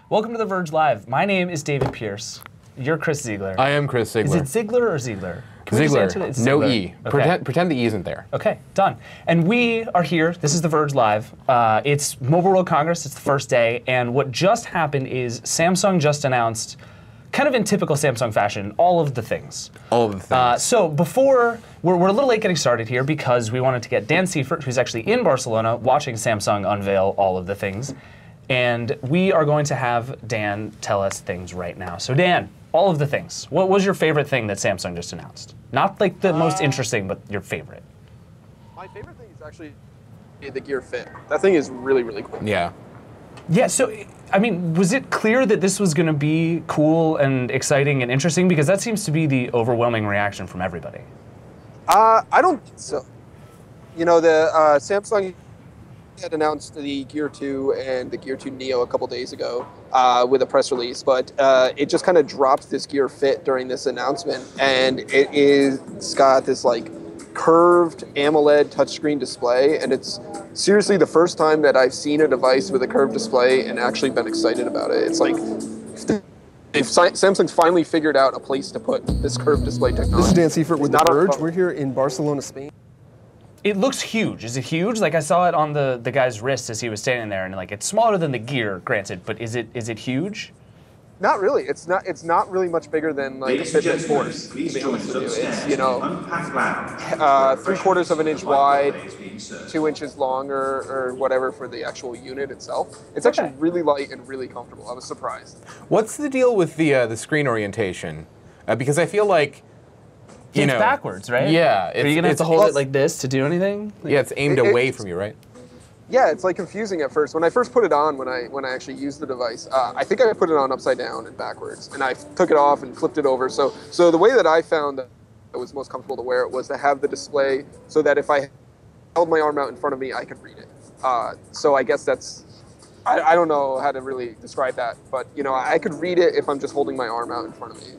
Welcome to the Verge Live. My name is David Pierce. You're Chris Ziegler. I am Chris Ziegler. Is it Ziegler or Ziegler? Ziegler. No Ziegler. E. Okay. Pretend the E isn't there. Okay, done. And we are here. This is the Verge Live. It's Mobile World Congress. It's the first day. And what just happened is Samsung just announced, kind of in typical Samsung fashion, all of the things. All of the things. So before, we're a little late getting started here because we wanted to get Dan Seifert, who's actually in Barcelona, watching Samsung unveil all of the things. And we are going to have Dan tell us things right now. So Dan, all of the things. What was your favorite thing that Samsung just announced? Not like the most interesting, but your favorite. My favorite thing is actually the Gear Fit. That thing is really, really cool. Yeah. Yeah, so, I mean, was it clear that this was going to be cool and exciting and interesting? Because that seems to be the overwhelming reaction from everybody. I don't think so. You know, the Samsung had announced the Gear 2 and the Gear 2 Neo a couple days ago with a press release, but it just kind of dropped this Gear Fit during this announcement, and it's got this like curved AMOLED touchscreen display, and it's seriously the first time that I've seen a device with a curved display and actually been excited about it. It's like if Samsung's finally figured out a place to put this curved display technology. This is Dan Seifert with The Verge. We're here in Barcelona, Spain. It looks huge. Is it huge? Like I saw it on the guy's wrist as he was standing there, and like it's smaller than the Gear, granted, but is it huge? Not really. It's not really much bigger than like a Fitbit Force. To be honest with you, it's 3/4 of an inch wide, 2 inches long, or whatever for the actual unit itself. It's actually really light and really comfortable. I was surprised. What's the deal with the screen orientation? Because I feel like it's backwards, right? Yeah. Are you gonna have to hold it like this to do anything? Yeah, it's aimed away from you, right? Yeah, it's like confusing at first. When I first put it on, when I actually used the device, I think I put it on upside down and backwards, and I took it off and flipped it over. So the way that I found that it was most comfortable to wear it was to have the display so that if I held my arm out in front of me, I could read it. So I guess that's, I don't know how to really describe that, but I could read it if I'm just holding my arm out in front of me.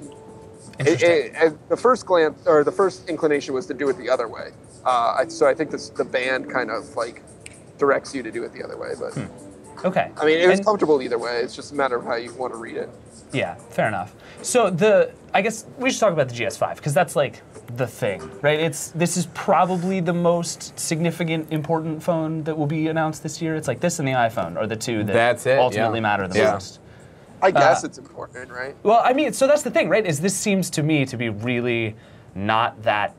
The first glance, or the first inclination was to do it the other way. So I think the band kind of like directs you to do it the other way, but okay. I mean, it was comfortable either way. It's just a matter of how you want to read it. Yeah, fair enough. So I guess we should talk about the GS5 because that's like the thing, right? This is probably the most significant, important phone that will be announced this year. It's like this and the iPhone are the two that ultimately matter the most. I guess it's important, right? Well, I mean, so that's the thing, right? Is this seems to me to be really not that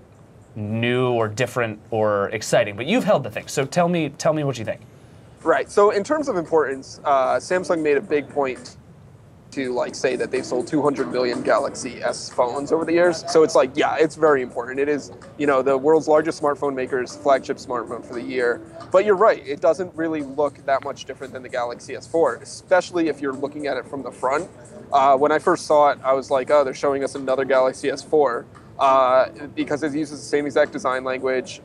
new or different or exciting, but you've held the thing. So tell me what you think. Right. So in terms of importance, Samsung made a big point to like say that they've sold 200 million Galaxy S phones over the years. So it's like, yeah, it's very important. It is, the world's largest smartphone maker's flagship smartphone for the year. But you're right, it doesn't really look that much different than the Galaxy S4, especially if you're looking at it from the front. When I first saw it, I was like, oh, they're showing us another Galaxy S4 because it uses the same exact design language,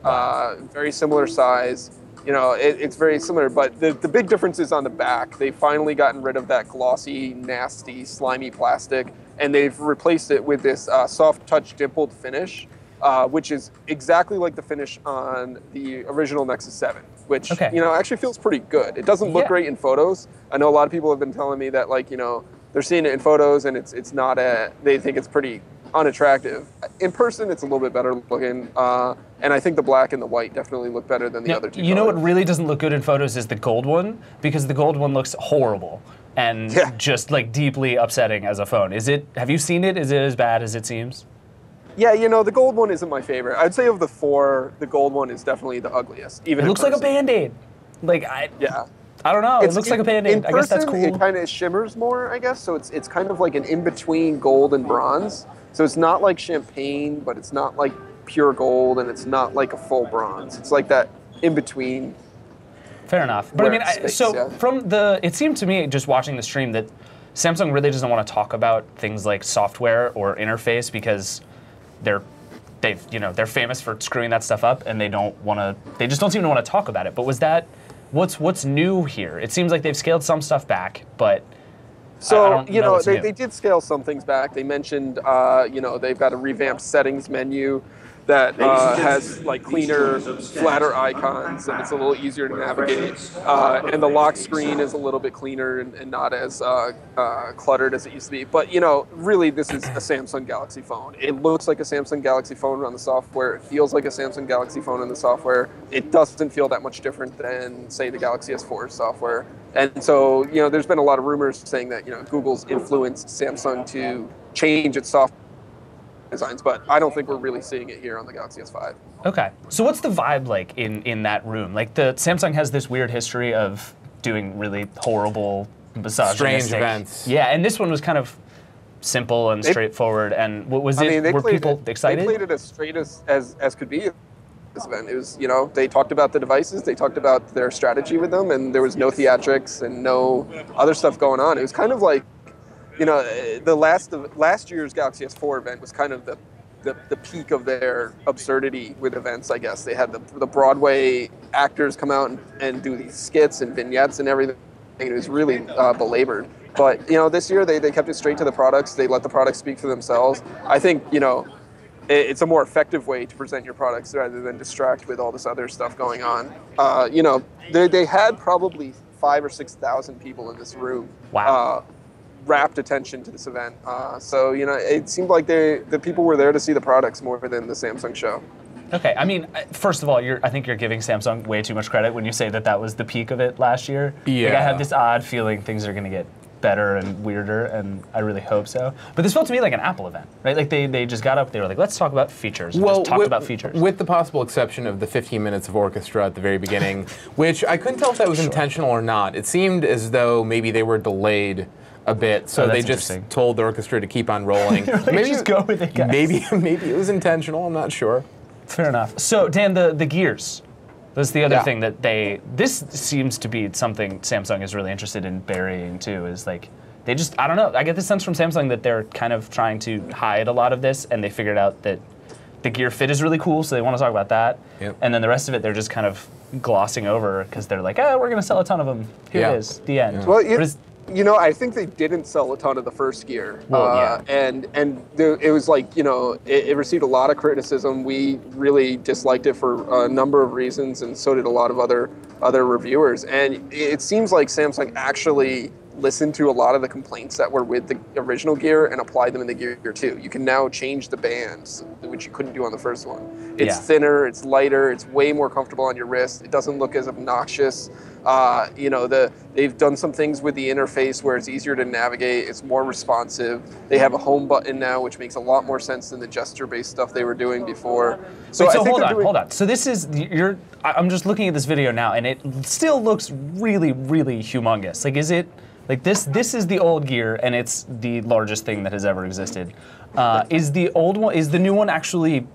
very similar size. It's very similar, but the big difference is on the back. They've finally gotten rid of that glossy, nasty, slimy plastic, and they've replaced it with this soft touch dimpled finish, which is exactly like the finish on the original Nexus 7, which actually feels pretty good. It doesn't look great in photos. I know a lot of people have been telling me that they're seeing it in photos and it's not they think it's pretty unattractive. In person, it's a little bit better looking, and I think the black and the white definitely look better than the other two. You know what really doesn't look good in photos is the gold one, because the gold one looks horrible and just like deeply upsetting as a phone. Have you seen it? Is it as bad as it seems? Yeah, the gold one isn't my favorite. I'd say of the four, the gold one is definitely the ugliest. Even it looks like a Band-Aid. I don't know. It looks like a Band-Aid. I guess that's cool. It kind of shimmers more, I guess. So it's kind of like an in-between gold and bronze. So it's not like champagne, but it's not like pure gold, and it's not like a full bronze. It's like that in-between. Fair enough. But I mean, it seemed to me just watching the stream that Samsung really doesn't want to talk about things like software or interface because they're famous for screwing that stuff up, and they just don't seem to want to talk about it. But what's new here? It seems like they've scaled some stuff back, but so they did scale some things back. They mentioned they've got a revamped settings menu. that has like cleaner, flatter icons, and it's a little easier to navigate. And the lock screen is a little bit cleaner and not as cluttered as it used to be. But, you know, really this is a Samsung Galaxy phone. It looks like a Samsung Galaxy phone on the software. It feels like a Samsung Galaxy phone on the software. It doesn't feel that much different than, say, the Galaxy S4 software. And so, you know, there's been a lot of rumors saying that, you know, Google's influenced Samsung to change its software designs, but I don't think we're really seeing it here on the Galaxy S5. Okay. So what's the vibe like in that room? Like the Samsung has this weird history of doing really horrible, misogynistic, strange events. Yeah, and this one was kind of simple and straightforward. And what was it? Were people excited? They played it as straight as could be. This event, it was, you know, they talked about the devices, they talked about their strategy with them, and there was no theatrics and no other stuff going on. It was kind of like, you know, the last year's Galaxy S4 event was kind of the peak of their absurdity with events, I guess. They had the Broadway actors come out and do these skits and vignettes and everything. It was really belabored. But, you know, this year they kept it straight to the products. They let the products speak for themselves. I think, you know, it's a more effective way to present your products rather than distract with all this other stuff going on. You know, they had probably 5,000 or 6,000 people in this room. Wow. Rapt attention to this event. So, you know, it seemed like the people were there to see the products more than the Samsung show. Okay, I mean, first of all, I think you're giving Samsung way too much credit when you say that was the peak of it last year. Yeah. Like, I have this odd feeling things are going to get better and weirder, and I really hope so. But this felt to me like an Apple event, right? Like they just got up, they were like, let's talk about features. And just talked about features. With the possible exception of the 15 minutes of orchestra at the very beginning, which I couldn't tell if that was intentional or not. It seemed as though maybe they were delayed a bit, so they just told the orchestra to keep on rolling. Like, maybe just go with it, guys. Maybe it was intentional, I'm not sure. Fair enough. So Dan, the gears. That's the other thing that this seems to be something Samsung is really interested in burying too, is like, they just, I don't know, I get the sense from Samsung that they're kind of trying to hide a lot of this, and they figured out that the Gear Fit is really cool, so they want to talk about that. Yep. And then the rest of it, they're just kind of glossing over, because they're like, we're going to sell a ton of them. Here it is, the end. Yeah. Well, you know, I think they didn't sell a ton of the first Gear. Well, and it was like, you know, it received a lot of criticism. We really disliked it for a number of reasons, and so did a lot of other reviewers. And it seems like Samsung actually listened to a lot of the complaints that were with the original Gear and applied them in the Gear 2. You can now change the bands, which you couldn't do on the first one. It's thinner, it's lighter, it's way more comfortable on your wrist. It doesn't look as obnoxious. You know, they've done some things with the interface where it's easier to navigate, it's more responsive. They have a home button now, which makes a lot more sense than the gesture-based stuff they were doing before. So hold on. So this is, I'm just looking at this video now, and it still looks really, really humongous. Like, is it, like this is the old Gear, and it's the largest thing that has ever existed. Is the new one actually,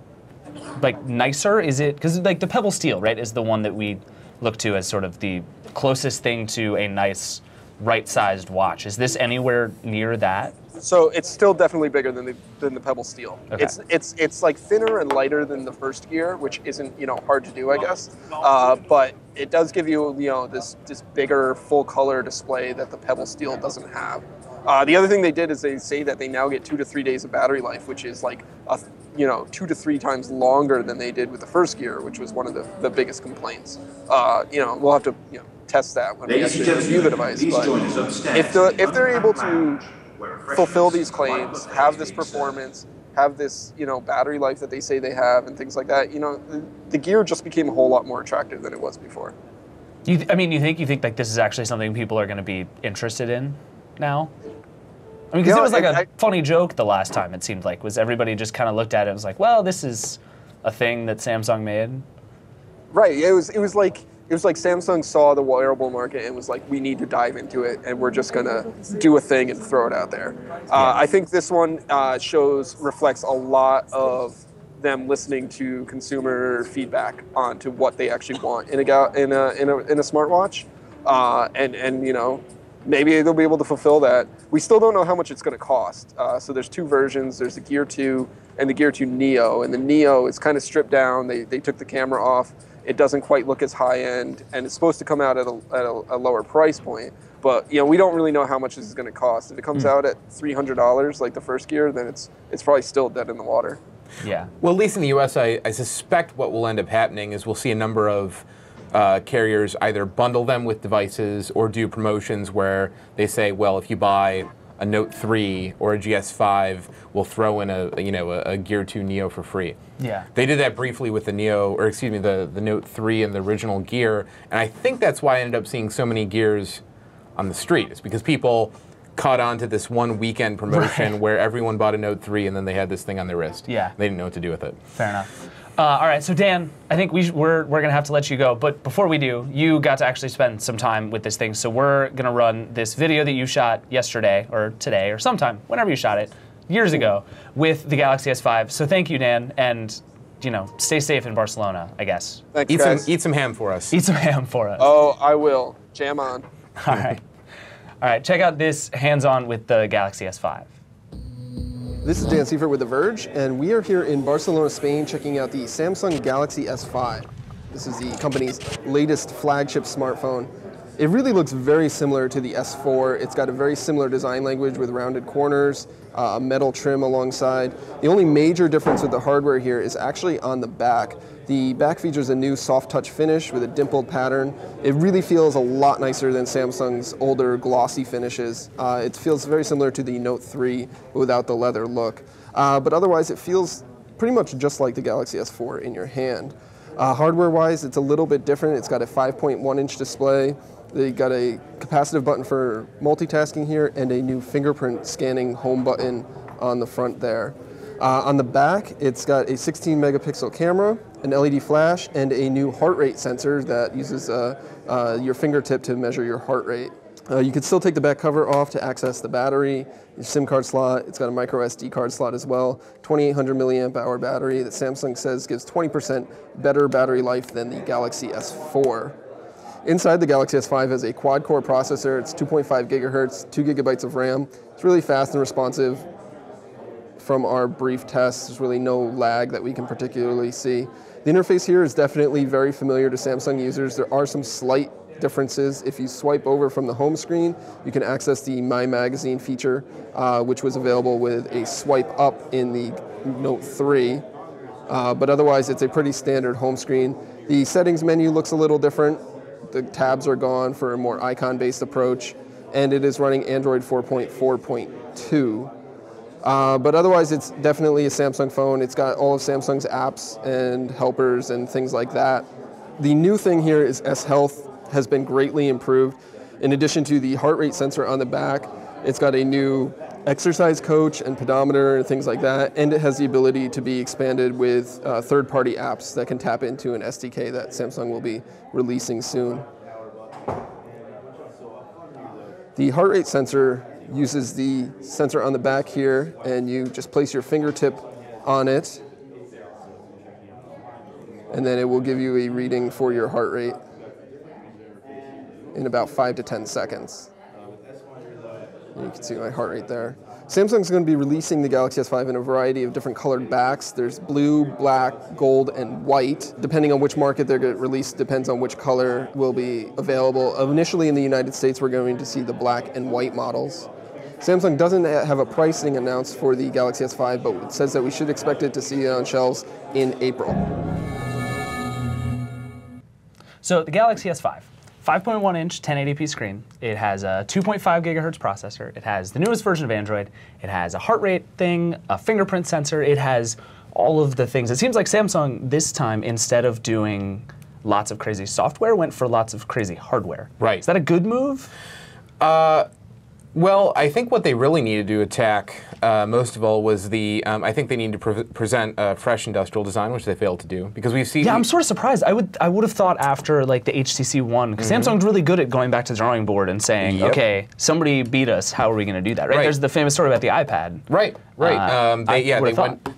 like, nicer? Is it, because like the Pebble Steel, right, is the one that we look to as sort of the closest thing to a nice, right-sized watch. Is this anywhere near that? So it's still definitely bigger than the Pebble Steel. Okay. It's like thinner and lighter than the first Gear, which isn't, you know, hard to do, I guess. But it does give you, you know, this bigger full color display that the Pebble Steel doesn't have. The other thing they did is they say that they now get 2 to 3 days of battery life, which is like 2 to 3 times longer than they did with the first Gear, which was one of the biggest complaints. You know, we'll have to test that when we actually review the device. But if they're able to fulfill these claims, have this performance, have this, you know, battery life that they say they have, and things like that, you know, the Gear just became a whole lot more attractive than it was before. You think like this is actually something people are going to be interested in now? I mean, because it was like a funny joke the last time, it seemed like. Was everybody just kind of looked at it and was like, well, this is a thing that Samsung made? Right. It was like Samsung saw the wearable market and was like, we need to dive into it, and we're just going to do a thing and throw it out there. I think this one reflects a lot of them listening to consumer feedback onto what they actually want in a smartwatch, and you know, maybe they'll be able to fulfill that. We still don't know how much it's going to cost. So there's 2 versions. There's the Gear 2 and the Gear 2 Neo. And the Neo is kind of stripped down. They took the camera off. It doesn't quite look as high end, and it's supposed to come out at a lower price point. But, you know, we don't really know how much this is going to cost. If it comes out at $300 like the first Gear, then it's probably still dead in the water. Yeah. Well, at least in the US, I suspect what will end up happening is we'll see a number of carriers either bundle them with devices or do promotions where they say, well, if you buy a Note 3 or a GS5, we'll throw in a Gear 2 Neo for free. Yeah. They did that briefly with the Neo, or excuse me, the Note 3 and the original Gear, and I think that's why I ended up seeing so many Gears on the street. It's because people caught on to this one weekend promotion where everyone bought a Note 3 and then they had this thing on their wrist. Yeah. They didn't know what to do with it. Fair enough. All right, so Dan, I think we're gonna have to let you go, but before we do, you got to actually spend some time with this thing, so we're gonna run this video that you shot yesterday, or today, or sometime, whenever you shot it, years ago, with the Galaxy S5. So thank you, Dan, and stay safe in Barcelona, I guess. Thanks, guys. Eat some ham for us. Eat some ham for us. Oh, I will. Jam on. All right. All right, check out this hands-on with the Galaxy S5. This is Dan Seifert with The Verge, and we are here in Barcelona, Spain, checking out the Samsung Galaxy S5. This is the company's latest flagship smartphone. It really looks very similar to the S4. It's got a very similar design language with rounded corners, a metal trim alongside. The only major difference with the hardware here is actually on the back. The back features a new soft touch finish with a dimpled pattern. It really feels a lot nicer than Samsung's older glossy finishes. It feels very similar to the Note 3 but without the leather look. But otherwise it feels pretty much just like the Galaxy S4 in your hand. Hardware-wise, it's a little bit different. It's got a 5.1-inch display. They got a capacitive button for multitasking here and a new fingerprint scanning home button on the front there. On the back, it's got a 16-megapixel camera, an LED flash, and a new heart rate sensor that uses your fingertip to measure your heart rate. You can still take the back cover off to access the battery, your SIM card slot. It's got a micro SD card slot as well. 2800 milliamp hour battery that Samsung says gives 20% better battery life than the Galaxy S4. Inside, the Galaxy S5 has a quad-core processor. It's 2.5 gigahertz, 2 gigabytes of RAM. It's really fast and responsive. From our brief tests, there's really no lag that we can particularly see. The interface here is definitely very familiar to Samsung users. There are some slight differences. If you swipe over from the home screen, you can access the My Magazine feature, which was available with a swipe up in the Note 3. But otherwise, it's a pretty standard home screen. The settings menu looks a little different. The tabs are gone for a more icon-based approach, and it is running Android 4.4.2. But otherwise, it's definitely a Samsung phone. It's got all of Samsung's apps and helpers and things like that. The new thing here is S Health has been greatly improved. In addition to the heart rate sensor on the back, it's got a new exercise coach and pedometer and things like that, and it has the ability to be expanded with third-party apps that can tap into an SDK that Samsung will be releasing soon. The heart rate sensor uses the sensor on the back here, and you just place your fingertip on it, and then it will give you a reading for your heart rate in about 5 to 10 seconds. And you can see my heart rate there. Samsung's going to be releasing the Galaxy S5 in a variety of different colored backs. There's blue, black, gold, and white. Depending on which market they're going to release, depends on which color will be available. Initially in the United States, we're going to see the black and white models. Samsung doesn't have a pricing announced for the Galaxy S5, but it says that we should expect it to see it on shelves in April. So the Galaxy S5. 5.1-inch 1080p screen. It has a 2.5 gigahertz processor. It has the newest version of Android. It has a heart rate thing, a fingerprint sensor. It has all of the things. It seems like Samsung this time, instead of doing lots of crazy software, went for lots of crazy hardware. Right. Is that a good move? Well, I think what they really needed to attack most of all was the. I think they need to present a fresh industrial design, which they failed to do, because we've seen. Yeah, I'm sort of surprised. I would have thought after like the HTC One, because Samsung's really good at going back to the drawing board and saying, okay, somebody beat us. How are we going to do that? Right? There's the famous story about the iPad. Right.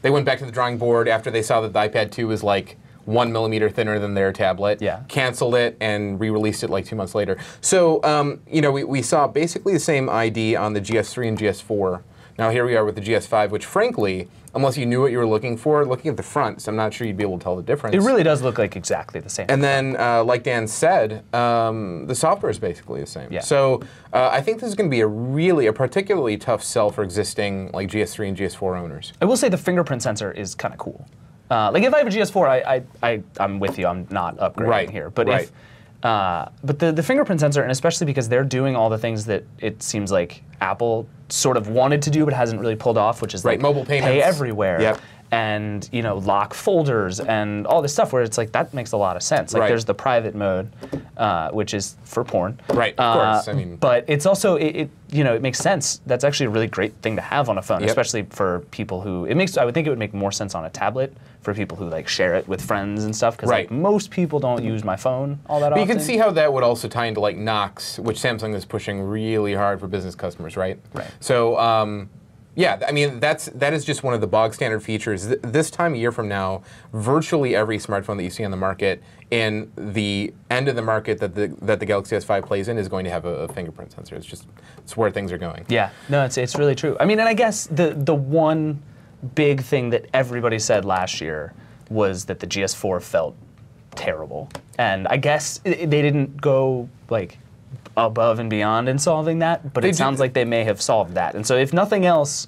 They went back to the drawing board after they saw that the iPad 2 was like 1 millimeter thinner than their tablet, canceled it, and re-released it like 2 months later. So, we saw basically the same ID on the GS3 and GS4. Now here we are with the GS5, which frankly unless you knew what you were looking for. Looking at the front, so I'm not sure you'd be able to tell the difference. It really does look like exactly the same. And then, like Dan said, the software is basically the same. Yeah. So I think this is going to be a particularly tough sell for existing like GS3 and GS4 owners. I will say the fingerprint sensor is kind of cool. Like if I have a GS4, I'm with you. I'm not upgrading here. But if but the fingerprint sensor, and especially because they're doing all the things that it seems like Apple sort of wanted to do but hasn't really pulled off, which is like mobile payments, pay everywhere, yep. and lock folders and all this stuff where it's like that makes a lot of sense. Like there's the private mode, which is for porn. Right, of course. I mean, but it's also it makes sense. That's actually a really great thing to have on a phone, especially for people who I would think it would make more sense on a tablet for people who like share it with friends and stuff, because like most people don't use my phone all that often. But you can see how that would also tie into like Knox, which Samsung is pushing really hard for business customers, right? Right. So yeah, I mean that is just one of the bog standard features. This time a year from now, virtually every smartphone that you see on the market in the end of the market that the Galaxy S5 plays in is going to have a fingerprint sensor. It's where things are going. Yeah, no, it's really true. I mean, and I guess the one big thing that everybody said last year was that the GS4 felt terrible, and I guess they didn't go like above and beyond in solving that, but it sounds like they may have solved that. And so if nothing else,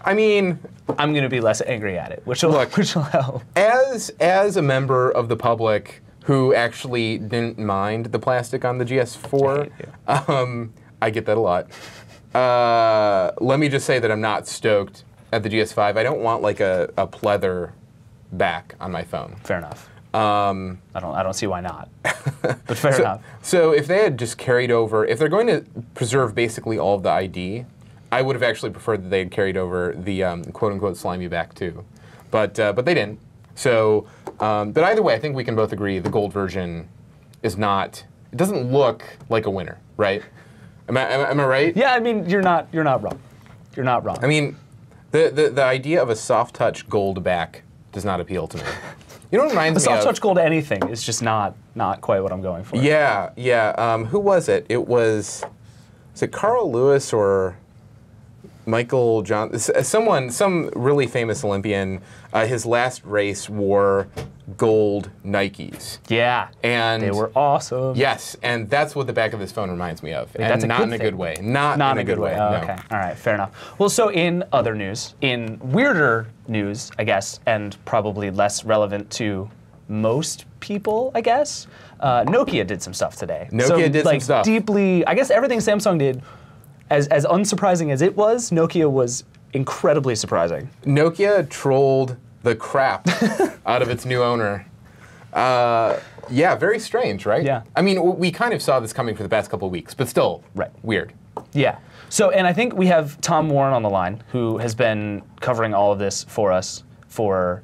I mean, I'm going to be less angry at it, which will help. As a member of the public who actually didn't mind the plastic on the GS4, I get that a lot. Let me just say that I'm not stoked at the GS5. I don't want like a pleather back on my phone. Fair enough. I don't see why not, but fair enough. So if they had just carried over, if they're going to preserve basically all of the ID, I would have actually preferred that they had carried over the quote-unquote slimy back too, but they didn't. So, but either way, I think we can both agree the gold version is not. It doesn't look like a winner, right? Am I right? Yeah, I mean you're not wrong. You're not wrong. I mean, the idea of a soft touch gold back does not appeal to me. You know what reminds me of? Soft touch gold anything is just not quite what I'm going for. Yeah, yeah. Who was it? Was it Carl Lewis or Michael John? Some really famous Olympian. His last race wore gold Nikes. Yeah, and they were awesome. Yes, and that's what the back of this phone reminds me of. And that's not in a good way. Not in a good way. Oh, no. okay, all right, fair enough. Well, so in other news, in weirder news, I guess, and probably less relevant to most people, I guess, Nokia did some stuff today. Nokia did some stuff. Deeply, I guess everything Samsung did, as unsurprising as it was, Nokia was incredibly surprising. Nokia trolled the crap out of its new owner. Yeah, very strange, right? Yeah. I mean, we kind of saw this coming for the past couple of weeks, but still, weird. Yeah. So, and I think we have Tom Warren on the line, who has been covering all of this for us for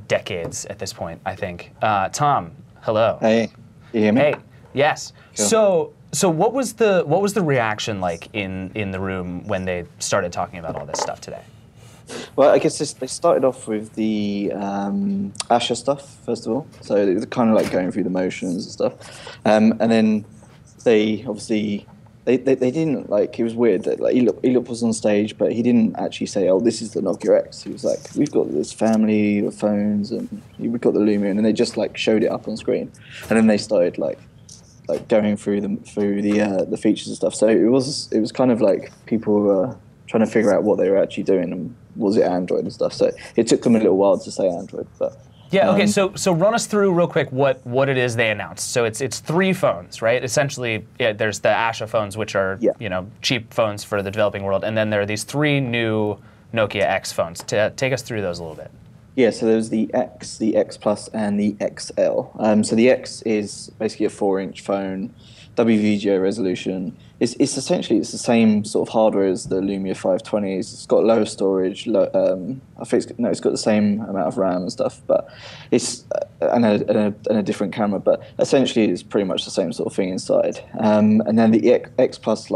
decades at this point, I think. Tom, hello. Hey, you hear me? Hey, yes. Cool. So what was the reaction like in the room when they started talking about all this stuff today? Well, I guess they started off with the Asher stuff, first of all. So they're kind of like going through the motions and stuff. And then they obviously, they didn't, like, it was weird that like Elop was on stage, but he didn't actually say, oh, this is the Nokia X. He was like, we've got this family of phones and we've got the Lumia, and they just like showed it up on screen. And then they started like going through the features and stuff. So it was kind of like people were trying to figure out what they were actually doing and was it Android and stuff. So it took them a little while to say Android, but yeah. Okay. So run us through real quick what it is they announced. So it's 3 phones, right? Essentially, there's the Asha phones, which are cheap phones for the developing world, and then there are these 3 new Nokia X phones. Take us through those a little bit. Yeah, so there's the X, the X Plus, and the XL. So the X is basically a 4-inch phone, WVGA resolution. It's essentially the same sort of hardware as the Lumia 520s. It's got lower storage. I think it's got the same amount of RAM and stuff, but it's and a different camera. But essentially, it's pretty much the same sort of thing inside. And then the X Plus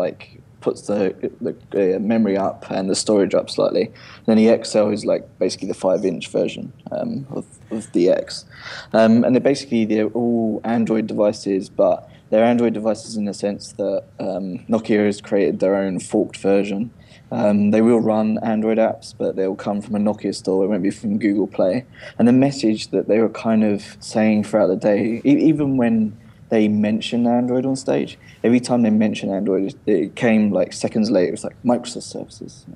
puts the memory up and the storage up slightly. And then the XL is like basically the 5-inch version of the X. And they're all Android devices, but they're Android devices in the sense that Nokia has created their own forked version. They will run Android apps, but they'll come from a Nokia store. It won't be from Google Play. And the message that they were kind of saying throughout the day, even when they mentioned Android on stage, every time they mentioned Android, it came like seconds later. It was like Microsoft services,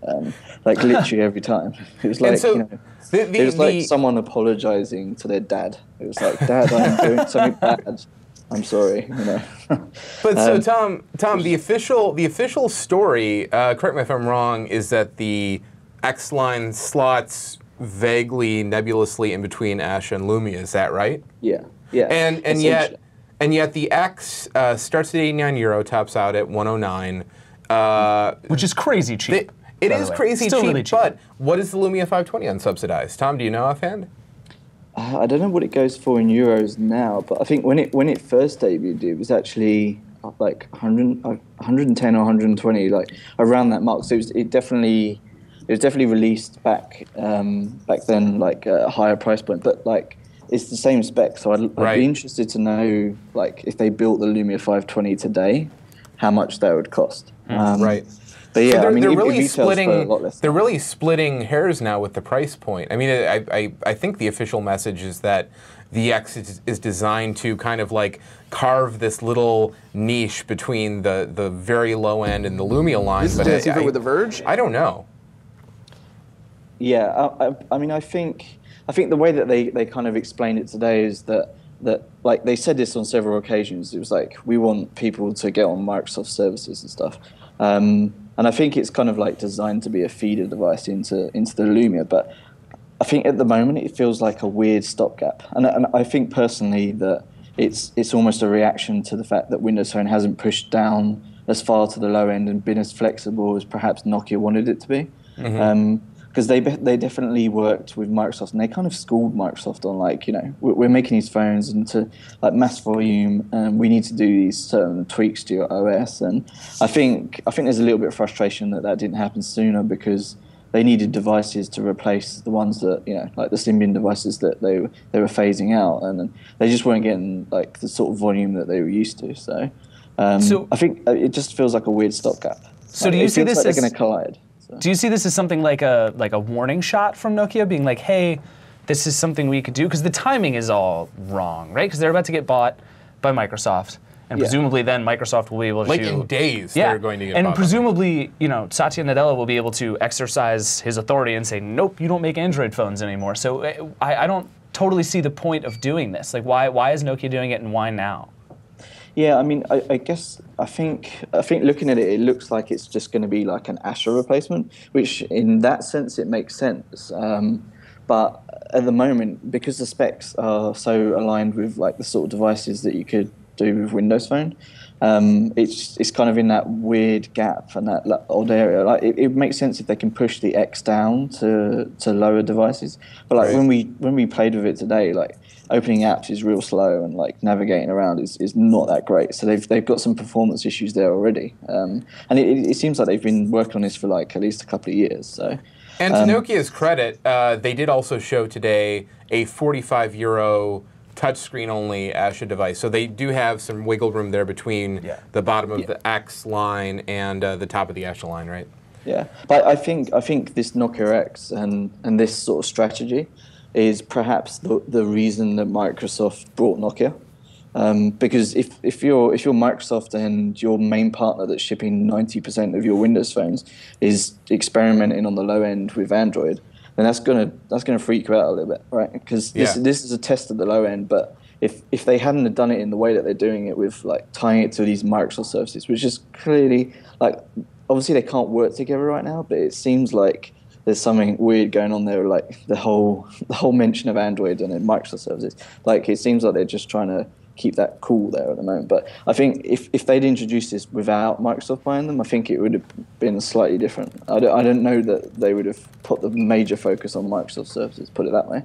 like literally every time. It was like, it was like someone apologizing to their dad. It was like, Dad, I'm doing something bad. I'm sorry, you know. But so Tom, the official story, correct me if I'm wrong, is that the X line slots vaguely nebulously in between Asha and Lumia. Is that right? Yeah. And yet the X starts at €89, tops out at 109, which is crazy cheap. It is crazy cheap, really cheap. But what is the Lumia 520 unsubsidized? Tom, do you know offhand? I don't know what it goes for in euros now, but I think when it first debuted, it was actually like 110 or 120, like around that mark. So it was definitely released back then, like a higher price point, but like it's the same spec. So I'd be interested to know, like, if they built the Lumia 520 today, how much that would cost. Right. But yeah, so I mean, they're it really retails for a lot less. They're really splitting hairs now with the price point. I mean, I think the official message is that the X is designed to kind of like carve this little niche between the very low end and the Lumia line. This is Dan with the Verge. I don't know. Yeah, I mean, I think the way that they kind of explained it today is that like they said this on several occasions. It was like, we want people to get on Microsoft services and stuff. And I think it's kind of like designed to be a feeder device into the Lumia, but I think at the moment it feels like a weird stopgap. And I think personally that it's almost a reaction to the fact that Windows Phone hasn't pushed down as far to the low end and been as flexible as perhaps Nokia wanted it to be. Because they definitely worked with Microsoft, and they kind of schooled Microsoft on, like, you know, we're making these phones into like mass volume, and we need to do these certain tweaks to your OS. And I think there's a little bit of frustration that didn't happen sooner, because they needed devices to replace the ones that, you know, like the Symbian devices that they were phasing out, and they just weren't getting like the sort of volume that they were used to. So I think it just feels like a weird stopgap. So do you see this as as they're going to collide? Do you see this as something like a warning shot from Nokia, being like, hey, this is something we could do? Because the timing is all wrong, right? Because they're about to get bought by Microsoft, and presumably then Microsoft will be able to... Like in days, they're going to get bought. And presumably, you know, Satya Nadella will be able to exercise his authority and say, nope, you don't make Android phones anymore. So I don't totally see the point of doing this. Like, why is Nokia doing it, and why now? Yeah, I mean, I guess I think looking at it, it looks like it's just going to be like an Asha replacement, which in that sense it makes sense. But at the moment, because the specs are so aligned with like the sort of devices that you could do with Windows Phone, it's kind of in that weird gap and that odd area. Like it makes sense if they can push the X down to lower devices. But like when we played with it today, like, opening apps is real slow, and like navigating around is not that great. So they've got some performance issues there already, and it seems like they've been working on this for like at least a couple of years. So, and to Nokia's credit, they did also show today a €45 touchscreen only Asha device. So they do have some wiggle room there between the bottom of the X line and the top of the Asha line, right? Yeah, but I think this Nokia X and this sort of strategy is perhaps the reason that Microsoft brought Nokia. Because if you're Microsoft and your main partner that's shipping 90% of your Windows phones is experimenting on the low end with Android, then that's gonna freak you out a little bit, right? Because this is a test at the low end. But if they hadn't have done it in the way that they're doing it, with like tying it to these Microsoft services, which is clearly like, obviously they can't work together right now, but it seems like there's something weird going on there, like the whole mention of Android and Microsoft services. Like, it seems like they're just trying to keep that cool there at the moment. But I think if they'd introduced this without Microsoft buying them, I think it would have been slightly different. I don't know that they would have put the major focus on Microsoft services, put it that way.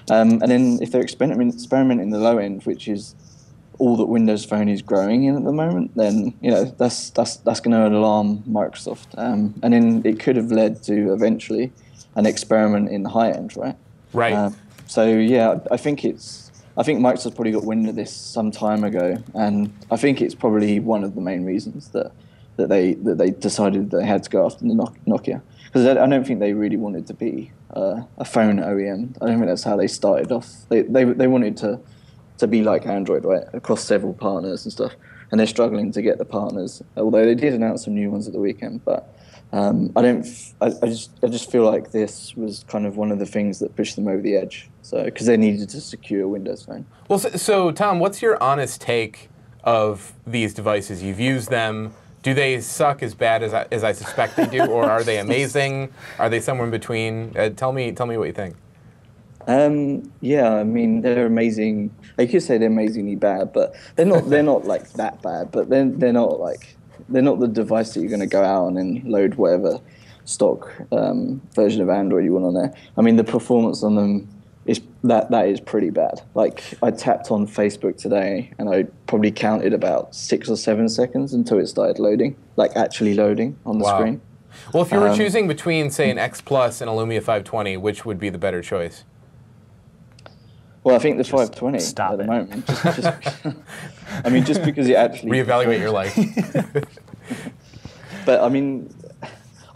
And then if they're experimenting the low end, which is all that Windows Phone is growing in at the moment, then, you know, that's going to alarm Microsoft, and then it could have led to eventually an experiment in the high end, right? Right. So yeah, I think it's I think Microsoft probably got wind of this some time ago, and I think it's probably one of the main reasons that they decided they had to go after the Nokia. Because I don't think they really wanted to be a phone OEM. I don't think that's how they started off. They wanted to be like Android, right, across several partners and stuff. And they're struggling to get the partners, although they did announce some new ones at the weekend. But I just feel like this was kind of one of the things that pushed them over the edge. So because they needed to secure a Windows phone. Well, so Tom, what's your honest take of these devices? You've used them. Do they suck as bad as I suspect they do, or are they amazing? Are they somewhere in between? Tell me what you think. Yeah, I mean they're amazing. You could say they're amazingly bad, but they're not like that bad. But they're not the device that you're going to go out and then load whatever stock version of Android you want on there. I mean the performance on them is that is pretty bad. Like I tapped on Facebook today and I probably counted about 6 or 7 seconds until it started loading, like actually loading on the screen. Well, if you were choosing between say an X Plus and a Lumia 520, which would be the better choice? Well, I think the 520 at the moment. I mean, just because it actually reevaluate your life. But I mean,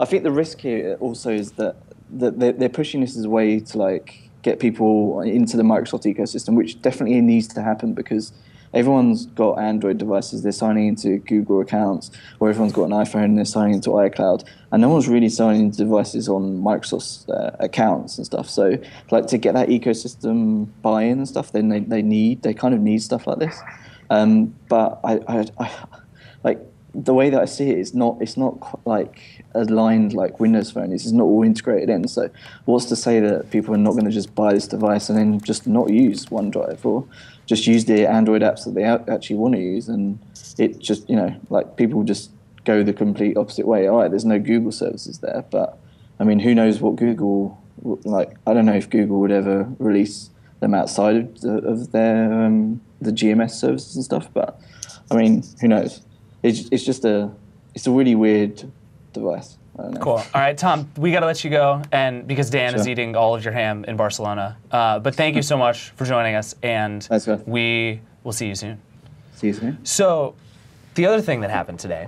I think the risk here also is that they're pushing this as a way to like get people into the Microsoft ecosystem, which definitely needs to happen because everyone's got Android devices, they're signing into Google accounts, or everyone's got an iPhone and they're signing into iCloud, and no one's really signing into devices on Microsoft's accounts and stuff. So like to get that ecosystem buy-in and stuff, then they kind of need stuff like this. But I like the way that I see it, it's not like aligned like Windows Phone. It's not all integrated in. So what's to say that people are not going to just buy this device and then just not use OneDrive or just use the Android apps that they actually want to use, and it just, like people just go the complete opposite way. All right, there's no Google services there, but I mean, who knows what Google, like, I don't know if Google would ever release them outside of their the GMS services and stuff, but I mean, who knows? It's a really weird device. I don't know. Cool. All right, Tom, we got to let you go, and because Dan is eating all of your ham in Barcelona. But thank you so much for joining us, and we will see you soon. See you soon. So, the other thing that happened today,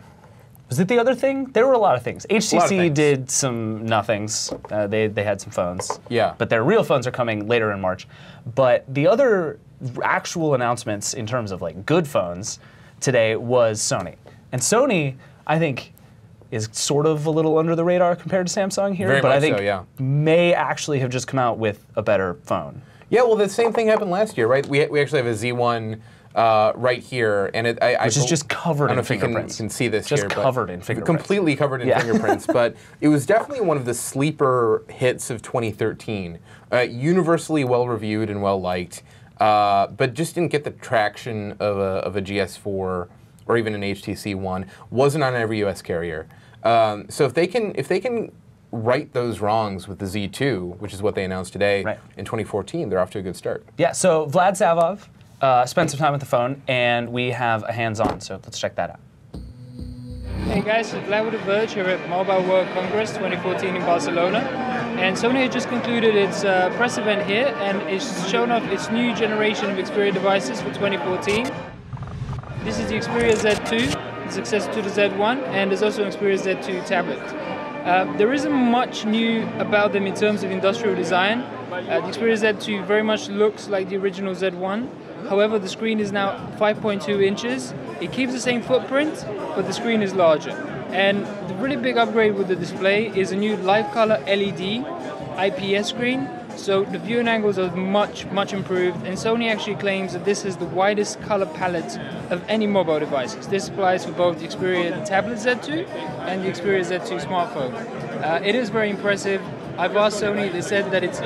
was it the other thing? There were a lot of things. HTC did some nothings. They had some phones. Yeah. But their real phones are coming later in March. But the other actual announcements in terms of like good phones today was Sony. And Sony, I think, is sort of a little under the radar compared to Samsung here, but I think may actually have just come out with a better phone. Yeah, well, the same thing happened last year, right? We actually have a Z1 right here, and which is just covered in fingerprints. You can see this just here, covered in fingerprints, completely covered in fingerprints. But it was definitely one of the sleeper hits of 2013. Universally well reviewed and well liked, but just didn't get the traction of a GS4 or even an HTC One. Wasn't on every U.S. carrier. So if they can right those wrongs with the Z2, which is what they announced today in 2014, they're off to a good start. Yeah. So Vlad Savov spent some time with the phone, and we have a hands-on. So let's check that out. Hey guys, it's Vlad with the Verge here at Mobile World Congress 2014 in Barcelona. And Sony had just concluded its press event here, and it's shown off its new generation of Xperia devices for 2014. This is the Xperia Z2, the successor to the Z1, and there's also an Xperia Z2 tablet. There isn't much new about them in terms of industrial design. The Xperia Z2 very much looks like the original Z1. However, the screen is now 5.2 inches. It keeps the same footprint, but the screen is larger. And the really big upgrade with the display is a new live color LED IPS screen. So the viewing angles are much improved, and Sony actually claims that this is the widest color palette of any mobile devices. This applies for both the Xperia Tablet Z2 and the Xperia Z2 smartphone. It is very impressive. I've asked Sony, they said that it's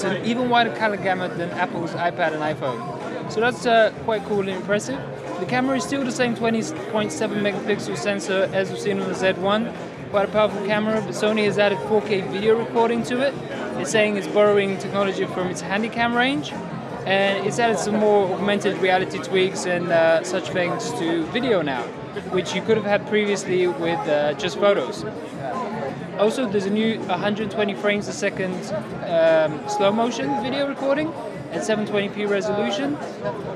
an even wider color gamut than Apple's iPad and iPhone. So that's quite cool and impressive. The camera is still the same 20.7 megapixel sensor as we've seen on the Z1. Quite a powerful camera, but Sony has added 4K video recording to it. It's saying it's borrowing technology from its Handycam range, and it's added some more augmented reality tweaks and such things to video now, which you could have had previously with just photos. Also, there's a new 120 frames a second slow motion video recording at 720p resolution.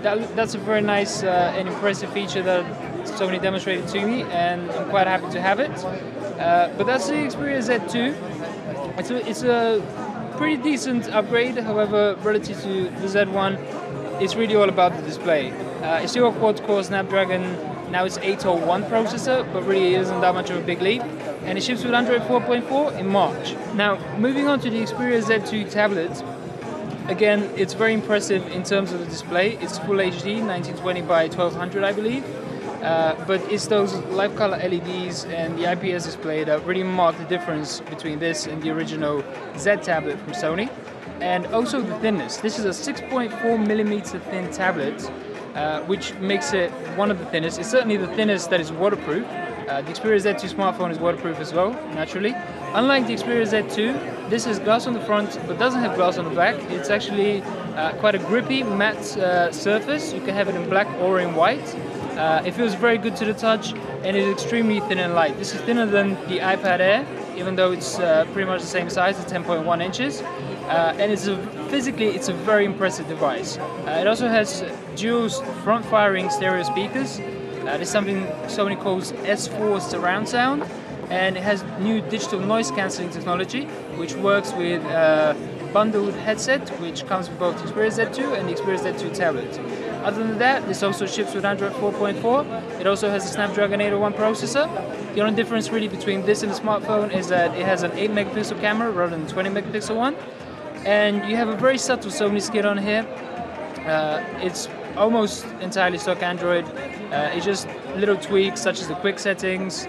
That's a very nice and impressive feature that Sony demonstrated to me, and I'm quite happy to have it. But that's the Xperia Z2. It's a pretty decent upgrade, however, relative to the Z1, it's really all about the display. It's still a quad-core Snapdragon, now it's 801 processor, but really it isn't that much of a big leap. And it ships with Android 4.4 in March. Now, moving on to the Xperia Z2 tablet, again, it's very impressive in terms of the display. It's Full HD, 1920 by 1200, I believe. But it's those live color LEDs and the IPS display that really mark the difference between this and the original Z tablet from Sony. And also the thinness. This is a 6.4mm thin tablet, which makes it one of the thinnest. It's certainly the thinnest that is waterproof. The Xperia Z2 smartphone is waterproof as well, naturally. Unlike the Xperia Z2, this has glass on the front but doesn't have glass on the back. It's actually quite a grippy, matte surface. You can have it in black or in white. It feels very good to the touch, and it's extremely thin and light. This is thinner than the iPad Air, even though it's pretty much the same size at 10.1 inches. And physically, it's a very impressive device. It also has dual front-firing stereo speakers. There's something Sony calls S4 surround sound, and it has new digital noise cancelling technology, which works with a bundled headset, which comes with both the Xperia Z2 and the Xperia Z2 tablet. Other than that, this also ships with Android 4.4. It also has a Snapdragon 801 processor. The only difference really between this and the smartphone is that it has an 8 megapixel camera rather than 20 megapixel one. And you have a very subtle Sony skin on here. It's almost entirely stock Android. It's just little tweaks such as the quick settings,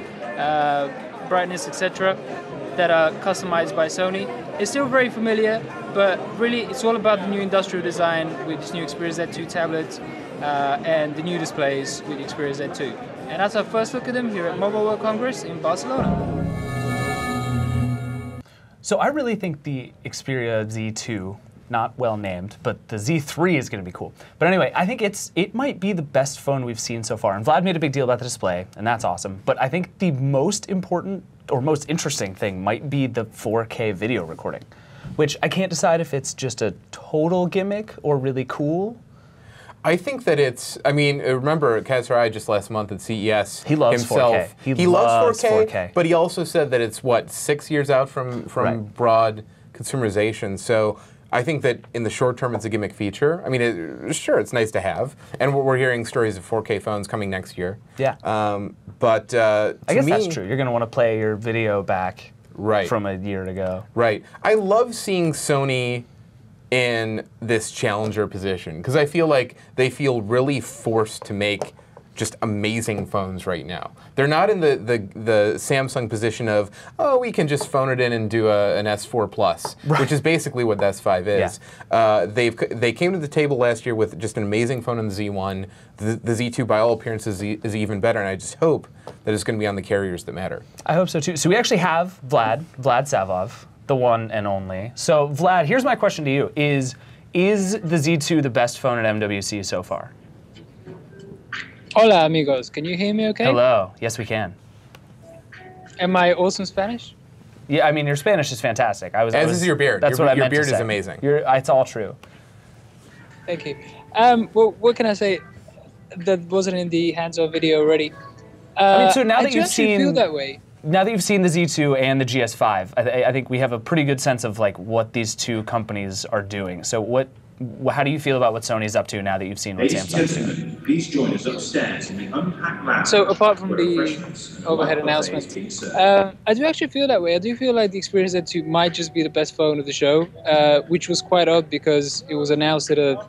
brightness, etc. that are customized by Sony. It's still very familiar, but really it's all about the new industrial design with this new Xperia Z2 tablet and the new displays with the Xperia Z2. And that's our first look at them here at Mobile World Congress in Barcelona. So I really think the Xperia Z2, not well named, but the Z3 is going to be cool. But anyway, I think it might be the best phone we've seen so far. And Vlad made a big deal about the display, and that's awesome. But I think the most important or most interesting thing might be the 4K video recording, which I can't decide if it's just a total gimmick or really cool. I think that it's, I mean, remember Kazrai just last month at CES he loves himself. 4K. He loves 4K, but he also said that it's, what, 6 years out from right. broad consumerization. So I think that in the short term, it's a gimmick feature. I mean, sure, it's nice to have. And we're hearing stories of 4K phones coming next year. Yeah. But I guess that's true. You're going to want to play your video back from a year ago. Right. I love seeing Sony in this challenger position because I feel like they feel really forced to make just amazing phones right now. They're not in the Samsung position of, oh, we can just phone it in and do an S4 Plus, which is basically what the S5 is. Yeah. They came to the table last year with just an amazing phone in the Z1. The Z2, by all appearances, is even better, and I just hope that it's going to be on the carriers that matter. I hope so too. So we actually have Vlad Savov, the one and only. So Vlad, here's my question to you: Is the Z2 the best phone at MWC so far? Hola, amigos. Can you hear me okay? Hello. Yes, we can. Am I awesome Spanish? Yeah, I mean, your Spanish is fantastic. As is your beard. That's what I meant to say. Your beard is amazing. It's all true. Thank you. Well, what can I say that wasn't in the hands-on video already? I mean, so now that you've seen, feel that way. Now that you've seen the Z2 and the GS5, I think we have a pretty good sense of like what these two companies are doing. So how do you feel about what Sony's up to now that you've seen what Samsung's doing? Please join us upstairs in the unpacked lounge. So apart from the overhead announcement, I do actually feel that way. I do feel like the Xperia Z2 might just be the best phone of the show, which was quite odd because it was announced at an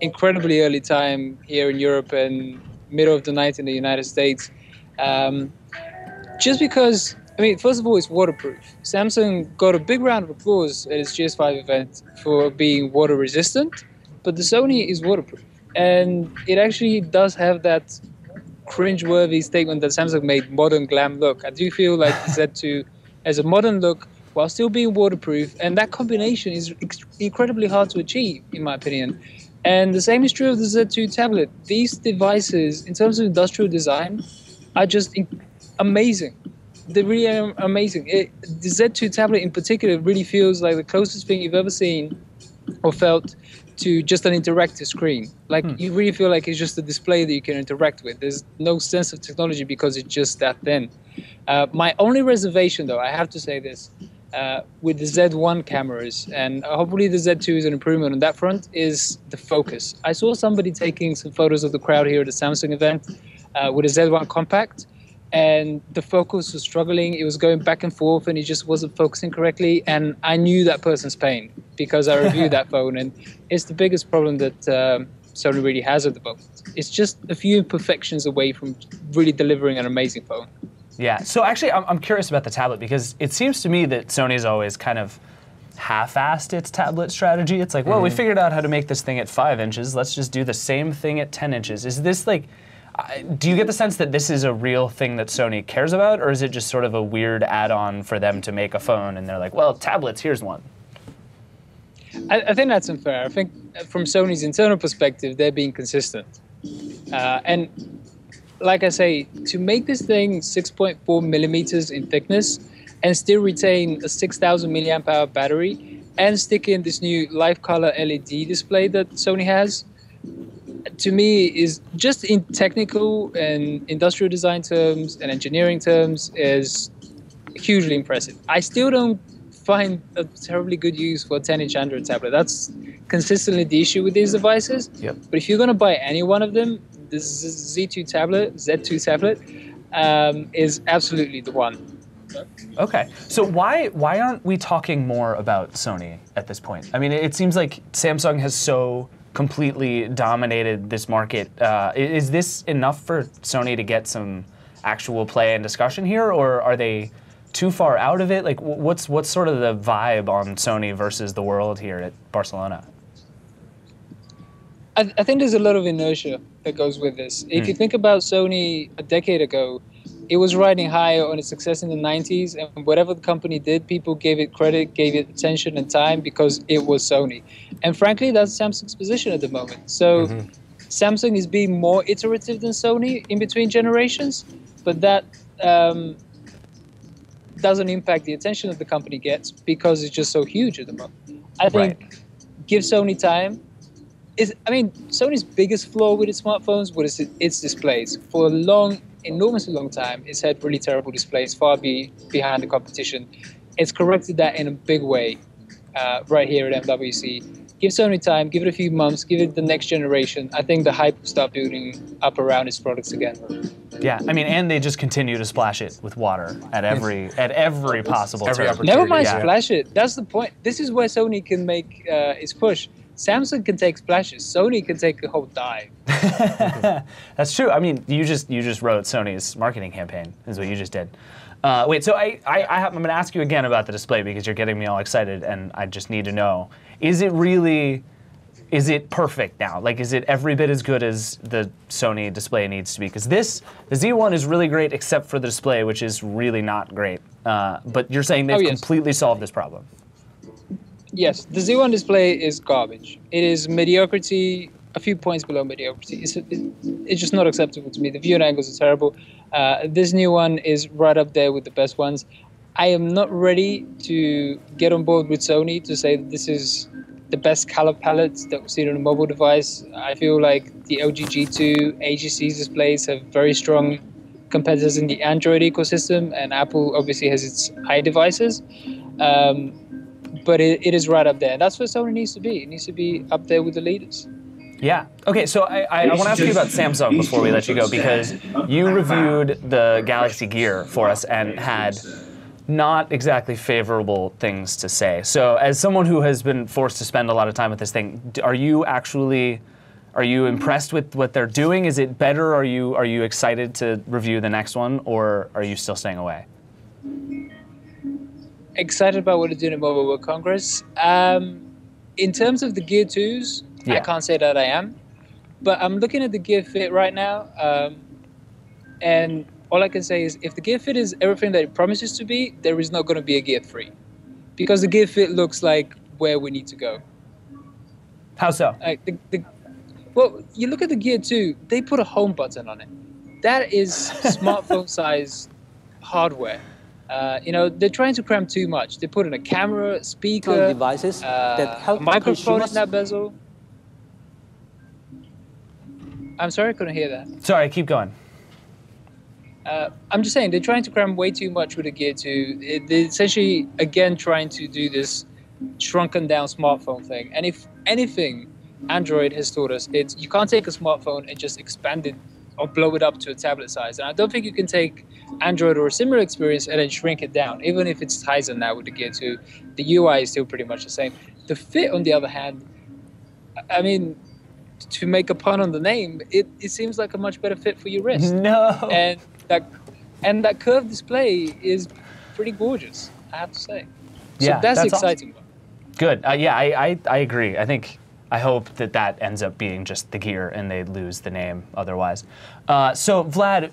incredibly early time here in Europe and middle of the night in the United States. Just because, I mean, first of all, it's waterproof. Samsung got a big round of applause at its GS5 event for being water resistant, but the Sony is waterproof. And it actually does have that cringe-worthy statement that Samsung made, modern glam look. I do feel like the Z2 has a modern look while still being waterproof, and that combination is incredibly hard to achieve, in my opinion. And the same is true of the Z2 tablet. These devices, in terms of industrial design, are just amazing. They really are amazing. The Z2 tablet in particular really feels like the closest thing you've ever seen or felt to just an interactive screen. Like you really feel like it's just a display that you can interact with. There's no sense of technology because it's just that thin. My only reservation, though, I have to say this, with the Z1 cameras, and hopefully the Z2 is an improvement on that front, is the focus. I saw somebody taking some photos of the crowd here at the Samsung event with a Z1 compact, and the focus was struggling. It was going back and forth, and it just wasn't focusing correctly. And I knew that person's pain because I reviewed that phone, and it's the biggest problem that Sony really has at the moment. It's just a few imperfections away from really delivering an amazing phone. Yeah, so actually I'm curious about the tablet because it seems to me that Sony's always kind of half-assed its tablet strategy. It's like, well, we figured out how to make this thing at 5 inches. Let's just do the same thing at 10 inches. Is this like, do you get the sense that this is a real thing that Sony cares about, or is it just sort of a weird add-on for them to make a phone and they're like, well, tablets, here's one? I think that's unfair. I think from Sony's internal perspective, they're being consistent. And like I say, to make this thing 6.4 millimeters in thickness and still retain a 6,000 milliamp hour battery and stick in this new live color LED display that Sony has, to me is just in technical and industrial design terms and engineering terms is hugely impressive. I still don't find a terribly good use for a 10-inch Android tablet. That's consistently the issue with these devices. Yep. But if you're going to buy any one of them, the Z2 tablet is absolutely the one. Okay, so why aren't we talking more about Sony at this point? I mean, it seems like Samsung has so completely dominated this market. Is this enough for Sony to get some actual play and discussion here, or are they too far out of it? Like, what's sort of the vibe on Sony versus the world here at Barcelona? I think there's a lot of inertia that goes with this. If you think about Sony a decade ago, it was riding high on its success in the 90s, and whatever the company did, people gave it credit, gave it attention and time because it was Sony. And frankly, that's Samsung's position at the moment. So Samsung is being more iterative than Sony in between generations, but that doesn't impact the attention that the company gets because it's just so huge at the moment. I think give Sony time. Sony's biggest flaw with its smartphones was its displays. For a long, enormously long time, it's had really terrible displays, far behind the competition. It's corrected that in a big way right here at MWC. Give Sony time, give it a few months, give it the next generation. I think the hype will start building up around its products again. Yeah, I mean, and they just continue to splash it with water at every possible turn. Never mind splash it. That's the point. This is where Sony can make its push. Samsung can take splashes. Sony can take a whole dive. That's true. I mean, you just wrote Sony's marketing campaign, is what you just did. Wait, so I'm going to ask you again about the display because you're getting me all excited, and I just need to know: is it perfect now? Like, is it every bit as good as the Sony display needs to be? Because the Z1 is really great, except for the display, which is really not great. But you're saying they've completely solved this problem. Yes, the Z1 display is garbage. It is mediocrity, a few points below mediocrity. It's just not acceptable to me. The viewing angles are terrible. This new one is right up there with the best ones. I am not ready to get on board with Sony to say that this is the best color palette that we've seen on a mobile device. I feel like the LG G2, AGC displays have very strong competitors in the Android ecosystem, and Apple obviously has its iDevices. But it is right up there. That's where Sony needs to be. It needs to be up there with the leaders. Yeah. Okay, so I want to ask you about Samsung before we let you go, because you reviewed the Galaxy Gear for us and had not exactly favorable things to say. So as someone who has been forced to spend a lot of time with this thing, are you impressed with what they're doing? Is it better? Are you excited to review the next one, or are you still staying away? Excited about what they're doing at Mobile World Congress. In terms of the Gear 2s, I can't say that I am. But I'm looking at the Gear Fit right now, and all I can say is if the Gear Fit is everything that it promises to be, there is not going to be a Gear 3. Because the Gear Fit looks like where we need to go. How so? Well, you look at the Gear 2, they put a home button on it. That is smartphone-sized hardware. You know, they're trying to cram too much. They put in a camera, speaker, devices that help a microphone consumers. in that bezel. I'm sorry, I couldn't hear that. Sorry, keep going. I'm just saying, they're trying to cram way too much with the Gear 2. They're essentially, again, trying to do this shrunken down smartphone thing. And if anything, Android has taught us, it's you can't take a smartphone and just expand it or blow it up to a tablet size. And I don't think you can take Android or a similar experience and then shrink it down. Even if it's Tizen now with the Gear 2, the UI is still pretty much the same. The fit, on the other hand, I mean, to make a pun on the name, it seems like a much better fit for your wrist. No. And that curved display is pretty gorgeous, I have to say. So Yeah, that's awesome. exciting. Good. Yeah, I agree. I hope that ends up being just the Gear and they lose the name otherwise. So Vlad,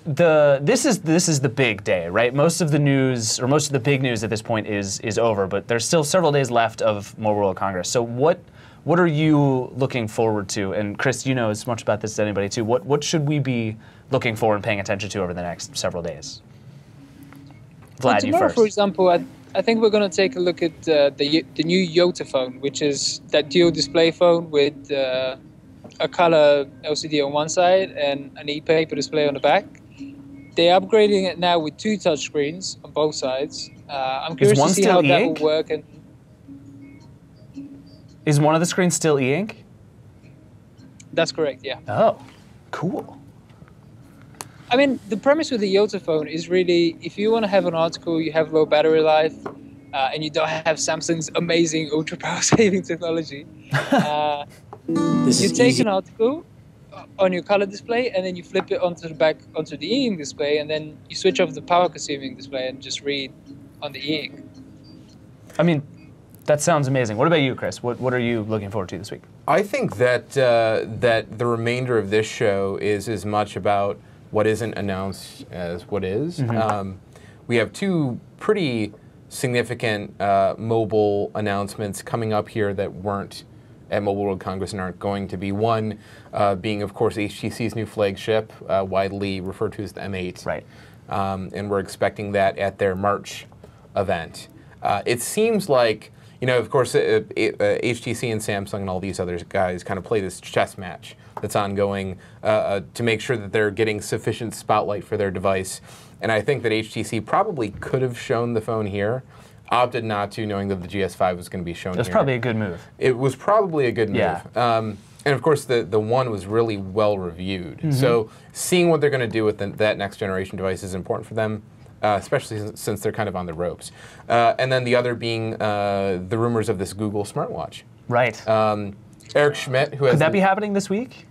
this is the big day, right? Most of the news, or most of the big news at this point is over, but there's still several days left of Mobile World Congress. So what are you looking forward to? And Chris, you know as much about this as anybody too. What should we be looking for and paying attention to over the next several days? Vlad, Well, tomorrow, you first. for example, I think we're going to take a look at the new Yota phone, which is that dual display phone with a color LCD on one side and an e-paper display on the back. They're upgrading it now with 2 touchscreens on both sides. I'm curious to see how that will work. And is one of the screens still e-ink? that's correct, yeah. Oh, cool. I mean, the premise with the Yota phone is really, if you want to have an article, you have low battery life, and you don't have Samsung's amazing ultra power saving technology, you take an article on your color display, and then you flip it onto the back, onto the e-ink display, and then you switch off the power consuming display and just read on the e-ink. I mean, that sounds amazing. What about you, Chris? What are you looking forward to this week? I think that that the remainder of this show is as much about what isn't announced as what is. Mm-hmm. We have 2 pretty significant mobile announcements coming up here that weren't at Mobile World Congress and aren't going to be. One being, of course, HTC's new flagship, widely referred to as the M8. Right. And we're expecting that at their March event. It seems like, you know, of course, HTC and Samsung and all these other guys kind of play this chess match that's ongoing to make sure that they're getting sufficient spotlight for their device. And I think that HTC probably could have shown the phone here, opted not to, knowing that the GS5 was going to be shown here. That's probably a good move. It was probably a good move. Yeah. And of course, the One was really well reviewed. So seeing what they're going to do with that next generation device is important for them. Especially since they're kind of on the ropes. And then the other being the rumors of this Google smartwatch. Right. Eric Schmidt, who has... Could that be happening this week?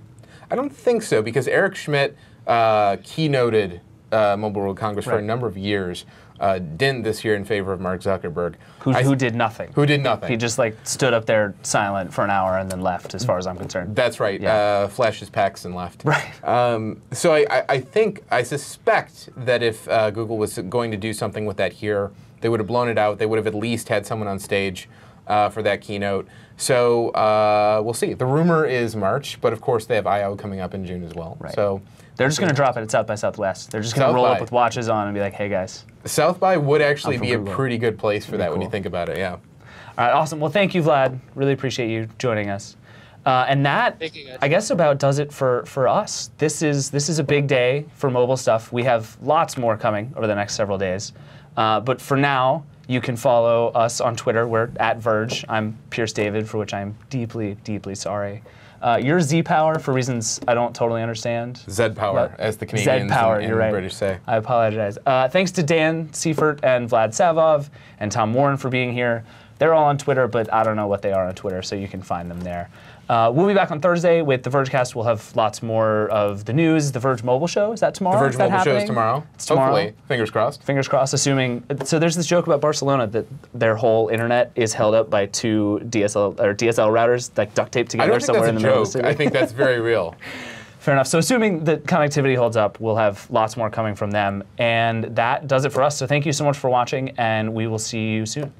I don't think so, because Eric Schmidt keynoted Mobile World Congress for a number of years. Didn't this year in favor of Mark Zuckerberg. Who did nothing. Who did nothing. He just like stood up there silent for an hour and then left, as far as I'm concerned. That's right. Yeah. Flashed his packs and left. Right. So I suspect that if Google was going to do something with that here, they would have blown it out. They would have at least had someone on stage for that keynote. So we'll see. The rumor is March, but of course they have I/O coming up in June as well. Right. So they're just going to drop it at South by Southwest. They're just going to roll up with watches on and be like, hey guys. South by would actually be Google. a pretty good place for that when you think about it, yeah. All right, awesome. Well, thank you, Vlad. Really appreciate you joining us. And that, I guess, about does it for us. This is a big day for mobile stuff. We have lots more coming over the next several days. But for now, you can follow us on Twitter. We're at Verge. I'm Pierce David, for which I'm deeply, deeply sorry. You're Z-Power for reasons I don't totally understand. Z-Power, as the Canadians and right. British say. I apologize. Thanks to Dan Seifert and Vlad Savov and Tom Warren for being here. They're all on Twitter, but I don't know what they are on Twitter, so you can find them there. We'll be back on Thursday with the Vergecast. We'll have lots more of the news. The Verge Mobile Show, is that tomorrow? The Verge Mobile Show is tomorrow. It's tomorrow. Hopefully. Fingers crossed. Fingers crossed, assuming. So there's this joke about Barcelona that their whole internet is held up by 2 DSL routers, like duct taped together somewhere in the middle of the city. I think that's very real. Fair enough. So assuming that connectivity holds up, we'll have lots more coming from them. And that does it for us. So thank you so much for watching, and we will see you soon.